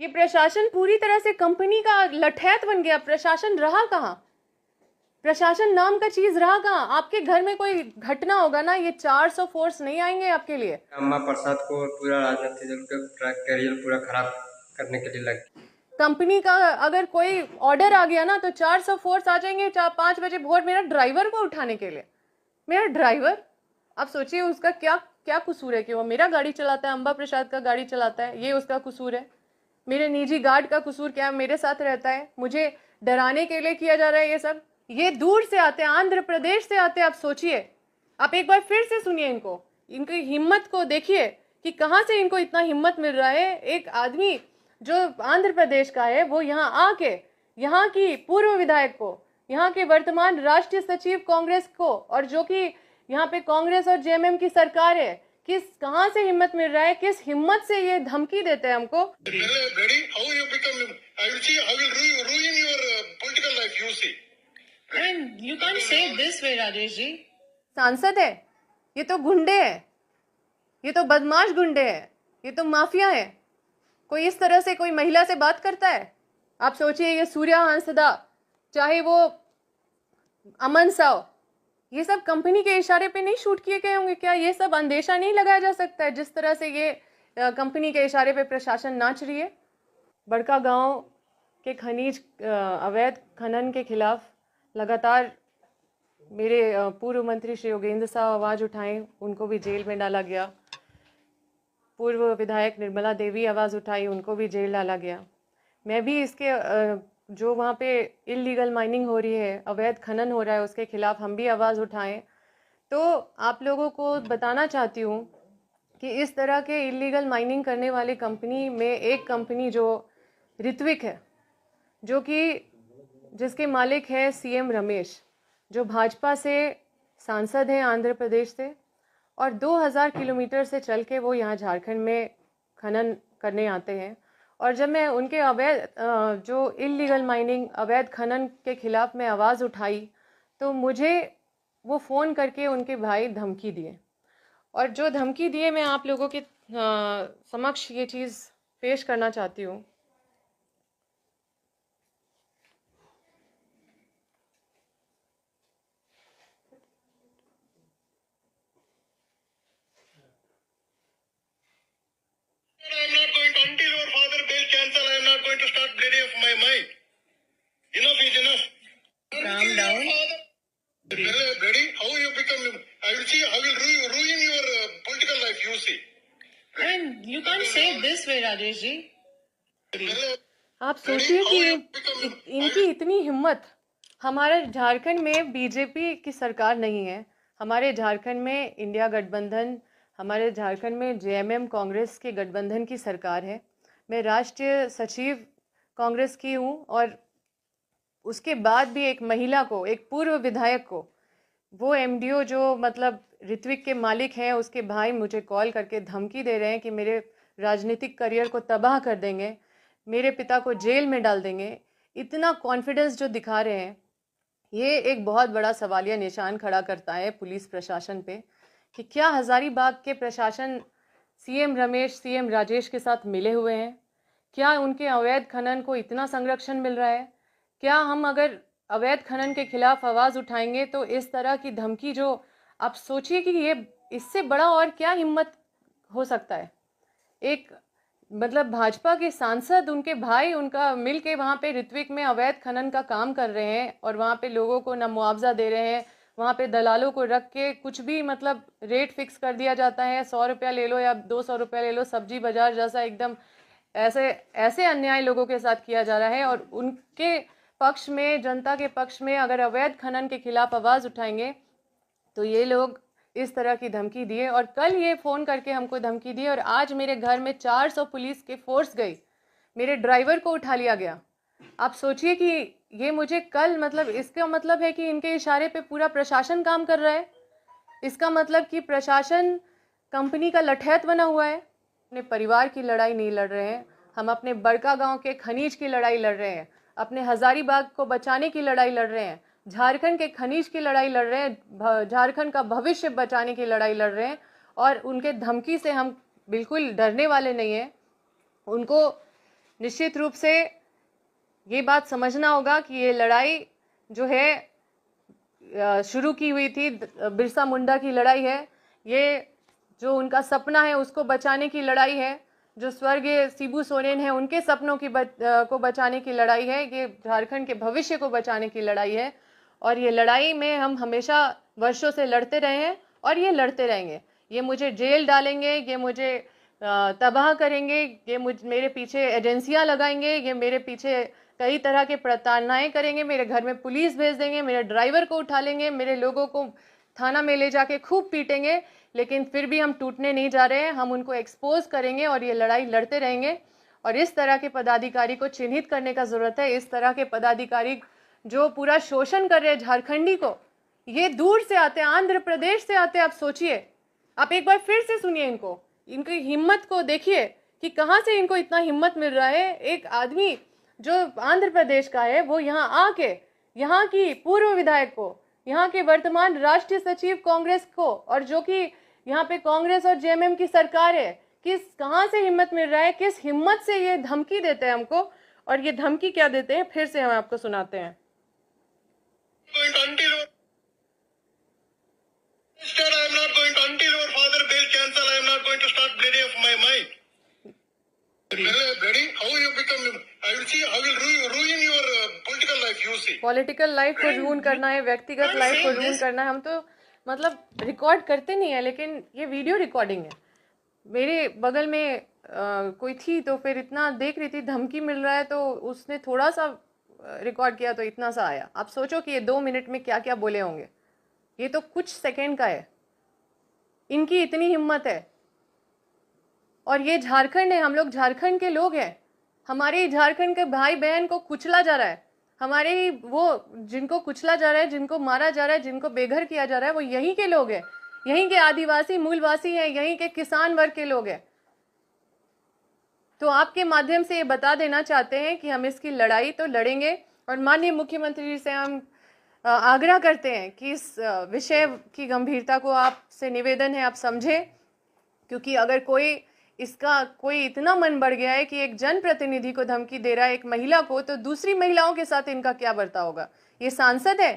ये प्रशासन पूरी तरह से कंपनी का लठैत बन गया। प्रशासन रहा कहाँ? प्रशासन नाम का चीज रहा कहाँ? आपके घर में कोई घटना होगा ना, ये 400 फोर्स नहीं आएंगे आपके लिए। अम्मा प्रसाद को पूरा राजनीति दल का करियर पूरा खराब करने के लिए लग। कंपनी का अगर कोई ऑर्डर आ गया ना तो 400 फोर्स आ जाएंगे 4-5 बजे भोर मेरा ड्राइवर को उठाने के लिए। मेरा ड्राइवर, आप सोचिए उसका क्या क्या कसूर है कि वो मेरा गाड़ी चलाता है, अम्बा प्रसाद का गाड़ी चलाता है, ये उसका कसूर है। मेरे निजी गार्ड का कसूर क्या है? मेरे साथ रहता है, मुझे डराने के लिए किया जा रहा है ये सब। ये दूर से आते हैं, आंध्र प्रदेश से आते हैं। आप सोचिए, आप एक बार फिर से सुनिए इनको, इनकी हिम्मत को देखिए कि कहाँ से इनको इतना हिम्मत मिल रहा है। एक आदमी जो आंध्र प्रदेश का है वो यहाँ आके यहाँ की पूर्व विधायक को, यहाँ के वर्तमान राष्ट्रीय सचिव कांग्रेस को, और जो कि यहाँ पे कांग्रेस और जेएमएम की सरकार है, कहाँ से हिम्मत मिल रहा है, किस हिम्मत से ये धमकी देते हैं हमको। You can't say this way, Rajesh ji. सांसद है, ये तो गुंडे हैं, ये तो बदमाश गुंडे हैं, ये तो माफिया है। कोई इस तरह से कोई महिला से बात करता है? आप सोचिए, ये सूर्या हंसदा, चाहे वो अमन साव, ये सब कंपनी के इशारे पे नहीं शूट किए गए होंगे क्या? ये सब अंदेशा नहीं लगाया जा सकता है जिस तरह से ये कंपनी के इशारे पे प्रशासन नाच रही है? बड़का गांव के खनिज अवैध खनन के खिलाफ लगातार मेरे पूर्व मंत्री श्री योगेंद्र साहब आवाज़ उठाएं, उनको भी जेल में डाला गया। पूर्व विधायक निर्मला देवी आवाज़ उठाई, उनको भी जेल डाला गया। मैं भी इसके जो वहाँ पे इलीगल माइनिंग हो रही है, अवैध खनन हो रहा है, उसके खिलाफ हम भी आवाज़ उठाएं। तो आप लोगों को बताना चाहती हूँ कि इस तरह के इलीगल माइनिंग करने वाली कंपनी में एक कंपनी जो ऋत्विक है, जो कि जिसके मालिक है सीएम रमेश, जो भाजपा से सांसद हैं आंध्र प्रदेश से, और 2000 किलोमीटर से चल के वो यहाँ झारखंड में खनन करने आते हैं। और जब मैं उनके अवैध जो इलीगल माइनिंग अवैध खनन के खिलाफ में आवाज़ उठाई तो मुझे वो फ़ोन करके उनके भाई धमकी दिए, और जो धमकी दिए मैं आप लोगों के समक्ष ये चीज़ पेश करना चाहती हूँ। Until your father bail cancel, I am not going to start bleeding of my mind. Enough is enough. Calm down. Ready? How you become? I will see. I will ruin your political life. You see. And you can't say this way, Rajesh ji. आप सोचिए कि इनकी इतनी हिम्मत। हमारे झारखंड में BJP की सरकार नहीं है, हमारे झारखंड में इंडिया गठबंधन, हमारे झारखंड में जेएमएम कांग्रेस के गठबंधन की सरकार है। मैं राष्ट्रीय सचिव कांग्रेस की हूँ, और उसके बाद भी एक महिला को, एक पूर्व विधायक को, वो एमडीओ जो मतलब ऋत्विक के मालिक हैं, उसके भाई मुझे कॉल करके धमकी दे रहे हैं कि मेरे राजनीतिक करियर को तबाह कर देंगे, मेरे पिता को जेल में डाल देंगे। इतना कॉन्फिडेंस जो दिखा रहे हैं, ये एक बहुत बड़ा सवालिया निशान खड़ा करता है पुलिस प्रशासन पे कि क्या हज़ारीबाग के प्रशासन सीएम रमेश, सीएम राजेश के साथ मिले हुए हैं? क्या उनके अवैध खनन को इतना संरक्षण मिल रहा है? क्या हम अगर अवैध खनन के खिलाफ आवाज़ उठाएंगे तो इस तरह की धमकी, जो आप सोचिए कि ये इससे बड़ा और क्या हिम्मत हो सकता है? एक मतलब भाजपा के सांसद, उनके भाई, उनका मिल के वहाँ पे ऋत्विक में अवैध खनन का काम कर रहे हैं, और वहाँ पे लोगों को ना मुआवजा दे रहे हैं, वहाँ पे दलालों को रख के कुछ भी मतलब रेट फिक्स कर दिया जाता है, 100 रुपया ले लो या 200 रुपया ले लो, सब्जी बाजार जैसा एकदम ऐसे ऐसे अन्याय लोगों के साथ किया जा रहा है। और उनके पक्ष में, जनता के पक्ष में अगर अवैध खनन के खिलाफ आवाज़ उठाएंगे तो ये लोग इस तरह की धमकी दिए, और कल ये फ़ोन करके हमको धमकी दी, और आज मेरे घर में 400 पुलिस के फोर्स गई, मेरे ड्राइवर को उठा लिया गया। आप सोचिए कि ये मुझे कल, मतलब इसका मतलब है कि इनके इशारे पे पूरा प्रशासन काम कर रहा है। इसका मतलब कि प्रशासन कंपनी का लठैत बना हुआ है। अपने परिवार की लड़ाई नहीं लड़ रहे हैं, हम अपने बड़का गांव के खनिज की लड़ाई लड़ रहे हैं, अपने हज़ारीबाग को बचाने की लड़ाई लड़ रहे हैं, झारखंड के खनिज की लड़ाई लड़ रहे हैं, झारखंड का भविष्य बचाने की लड़ाई लड़ रहे हैं। और उनके धमकी से हम बिल्कुल डरने वाले नहीं हैं। उनको निश्चित रूप से ये बात समझना होगा कि ये लड़ाई जो है शुरू की हुई थी, बिरसा मुंडा की लड़ाई है, ये जो उनका सपना है उसको बचाने की लड़ाई है, जो स्वर्गीय शिबू सोरेन है उनके सपनों की को बचाने की लड़ाई है, ये झारखंड के भविष्य को बचाने की लड़ाई है। और ये लड़ाई में हम हमेशा वर्षों से लड़ते रहे हैं और ये लड़ते रहेंगे। ये मुझे जेल डालेंगे, ये मुझे तबाह करेंगे, ये मेरे पीछे एजेंसियां लगाएंगे, ये मेरे पीछे कई तरह के प्रताड़नाएं करेंगे, मेरे घर में पुलिस भेज देंगे, मेरे ड्राइवर को उठा लेंगे, मेरे लोगों को थाना में ले जाके खूब पीटेंगे, लेकिन फिर भी हम टूटने नहीं जा रहे हैं। हम उनको एक्सपोज करेंगे और ये लड़ाई लड़ते रहेंगे। और इस तरह के पदाधिकारी को चिन्हित करने का ज़रूरत है। इस तरह के पदाधिकारी जो पूरा शोषण कर रहे हैं झारखंडी को, ये दूर से आते हैं, आंध्र प्रदेश से आते हैं। आप सोचिए, आप एक बार फिर से सुनिए इनको, इनकी हिम्मत को देखिए कि कहाँ से इनको इतना हिम्मत मिल रहा है। एक आदमी जो आंध्र प्रदेश का है वो यहाँ आके यहाँ की पूर्व विधायक को, यहाँ के वर्तमान राष्ट्रीय सचिव कांग्रेस को, और जो कि यहाँ पे कांग्रेस और जेएमएम की सरकार है, कहाँ से हिम्मत मिल रहा है, किस हिम्मत से ये धमकी देते हैं हमको। और ये धमकी क्या देते हैं फिर से हम आपको सुनाते हैं। पॉलिटिकल लाइफ को रूइन करना है, व्यक्तिगत लाइफ को रूइन करना है। हम तो मतलब रिकॉर्ड करते नहीं है, लेकिन ये वीडियो रिकॉर्डिंग है। मेरे बगल में कोई थी तो फिर इतना देख रही थी, धमकी मिल रहा है तो उसने थोड़ा सा रिकॉर्ड किया तो इतना सा आया। आप सोचो कि ये 2 मिनट में क्या क्या बोले होंगे। ये तो कुछ सेकंड का है, इनकी इतनी हिम्मत है। और ये झारखंड है, हम लोग झारखंड के लोग हैं। हमारे झारखंड के भाई बहन को कुचला जा रहा है, हमारे वो जिनको कुचला जा रहा है, जिनको मारा जा रहा है, जिनको बेघर किया जा रहा है, वो यहीं के लोग हैं, यहीं के आदिवासी मूलवासी हैं, यहीं के किसान वर्ग के लोग हैं। तो आपके माध्यम से ये बता देना चाहते हैं कि हम इसकी लड़ाई तो लड़ेंगे। और माननीय मुख्यमंत्री जी से हम आग्रह करते हैं कि इस विषय की गंभीरता को आपसे निवेदन है आप समझें, क्योंकि अगर कोई इतना मन बढ़ गया है कि एक जनप्रतिनिधि को धमकी दे रहा है, एक महिला को, तो दूसरी महिलाओं के साथ इनका क्या बर्ताव होगा। ये सांसद है,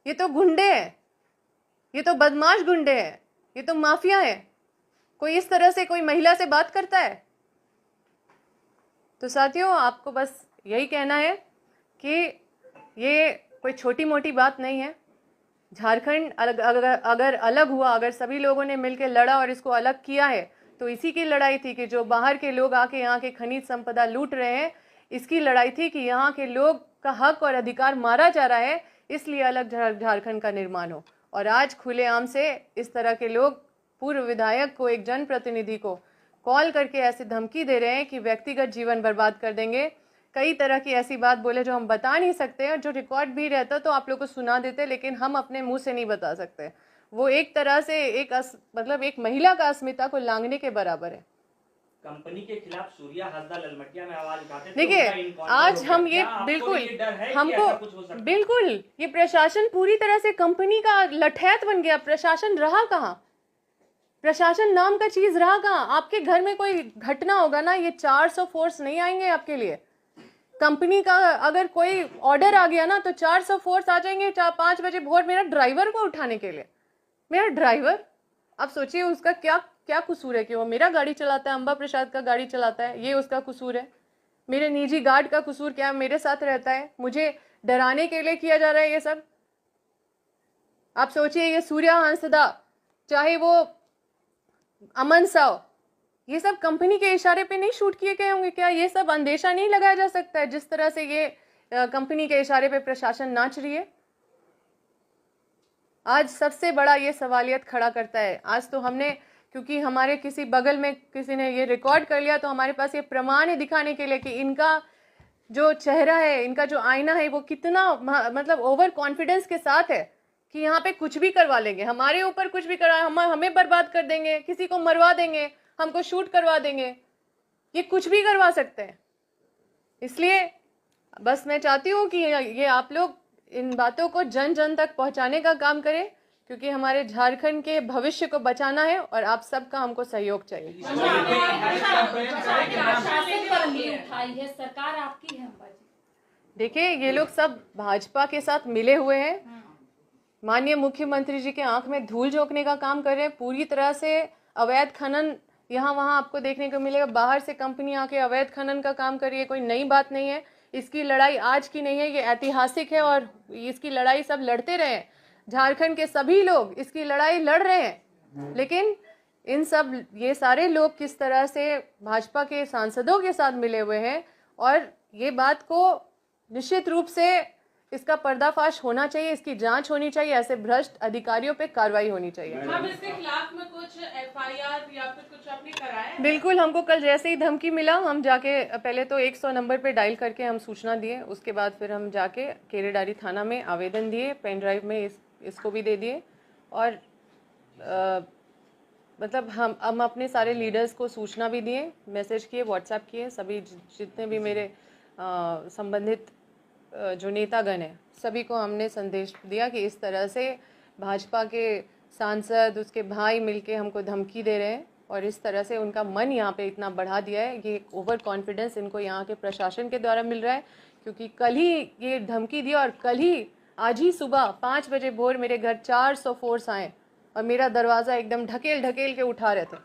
ये तो गुंडे हैं, ये तो बदमाश गुंडे हैं, ये तो माफिया है। कोई इस तरह से कोई महिला से बात करता है? तो साथियों, आपको बस यही कहना है कि ये कोई छोटी मोटी बात नहीं है। झारखंड अगर अलग हुआ, अगर सभी लोगों ने मिलकर लड़ा और इसको अलग किया है, तो इसी की लड़ाई थी कि जो बाहर के लोग आके यहाँ के खनिज संपदा लूट रहे हैं, इसकी लड़ाई थी कि यहाँ के लोग का हक और अधिकार मारा जा रहा है, इसलिए अलग झारखंड का निर्माण हो। और आज खुलेआम से इस तरह के लोग पूर्व विधायक को, एक जनप्रतिनिधि को कॉल करके ऐसी धमकी दे रहे हैं कि व्यक्तिगत जीवन बर्बाद कर देंगे। कई तरह की ऐसी बात बोले जो हम बता नहीं सकते हैं, और जो रिकॉर्ड भी रहता तो आप लोग को सुना देते, लेकिन हम अपने मुंह से नहीं बता सकते। वो एक तरह से एक महिला का अस्मिता को लांघने के बराबर है। कंपनी के खिलाफ सूर्या हसदा ललमटिया में आवाज उठाते थे। देखिए, आज हम ये बिल्कुल बिल्कुल ये प्रशासन पूरी तरह से कंपनी का लठैत बन गया। प्रशासन रहा कहाँ? प्रशासन नाम का चीज रहा कहाँ? आपके घर में कोई घटना होगा ना, ये 400 फोर्स नहीं आएंगे आपके लिए। कंपनी का अगर कोई ऑर्डर आ गया ना तो 400 फोर्स आ जाएंगे 5 बजे भोर मेरा ड्राइवर को उठाने के लिए। मेरा ड्राइवर, आप सोचिए उसका क्या कसूर है कि वो मेरा गाड़ी चलाता है, अंबा प्रसाद का गाड़ी चलाता है, ये उसका कसूर है? मेरे निजी गार्ड का कसूर क्या है? मेरे साथ रहता है, मुझे डराने के लिए किया जा रहा है ये सब। आप सोचिए, ये सूर्या हंसदा, चाहे वो अमन साव, ये सब कंपनी के इशारे पे नहीं शूट किए गए होंगे क्या? ये सब अंदेशा नहीं लगाया जा सकता है जिस तरह से ये कंपनी के इशारे पे प्रशासन नाच रही है? आज सबसे बड़ा ये सवालियत खड़ा करता है। आज तो हमने, क्योंकि हमारे किसी बगल में किसी ने ये रिकॉर्ड कर लिया, तो हमारे पास ये प्रमाण है दिखाने के लिए कि इनका जो चेहरा है, इनका जो आईना है, वो कितना मतलब ओवर कॉन्फिडेंस के साथ है कि यहाँ पे कुछ भी करवा लेंगे, हमारे ऊपर कुछ भी करवा, हमें बर्बाद कर देंगे, किसी को मरवा देंगे, हमको शूट करवा देंगे, ये कुछ भी करवा सकते हैं। इसलिए बस मैं चाहती हूँ कि ये आप लोग इन बातों को जन जन तक पहुँचाने का काम करें, क्योंकि हमारे झारखंड के भविष्य को बचाना है और आप सबका हमको सहयोग चाहिए। सरकार आपकी है। देखिए, ये लोग सब भाजपा के साथ मिले हुए हैं। माननीय मुख्यमंत्री जी के आंख में धूल झोंकने का काम कर रहे हैं। पूरी तरह से अवैध खनन यहाँ वहाँ आपको देखने को मिलेगा। बाहर से कंपनी आके अवैध खनन का काम कर रही है। कोई नई बात नहीं है। इसकी लड़ाई आज की नहीं है, ये ऐतिहासिक है और इसकी लड़ाई सब लड़ते रहे हैं। झारखंड के सभी लोग इसकी लड़ाई लड़ रहे हैं, लेकिन ये सारे लोग किस तरह से भाजपा के सांसदों के साथ मिले हुए हैं, और ये बात को निश्चित रूप से इसका पर्दाफाश होना चाहिए, इसकी जांच होनी चाहिए, ऐसे भ्रष्ट अधिकारियों पे कार्रवाई होनी चाहिए। अब इसके खिलाफ में कुछ FIR या फिर कुछ आपने कराया है? बिल्कुल, हमको कल जैसे ही धमकी मिला, हम जाके पहले तो 100 नंबर पे डायल करके हम सूचना दिए। उसके बाद फिर हम जाके केरेडारी थाना में आवेदन दिए, पेन ड्राइव में इसको भी दे दिए, और मतलब हम अपने सारे लीडर्स को सूचना भी दिए, मैसेज किए, व्हाट्सएप किए। सभी जितने भी मेरे संबंधित जो नेतागण हैं, सभी को हमने संदेश दिया कि इस तरह से भाजपा के सांसद, उसके भाई मिलके हमको धमकी दे रहे हैं, और इस तरह से उनका मन यहाँ पे इतना बढ़ा दिया है। ये ओवर कॉन्फिडेंस इनको यहाँ के प्रशासन के द्वारा मिल रहा है, क्योंकि कल ही ये धमकी दी और आज ही सुबह 5 बजे भोर मेरे घर 400 फोर्स आए और मेरा दरवाज़ा एकदम ढकेल ढकेल के उठा रहे थे।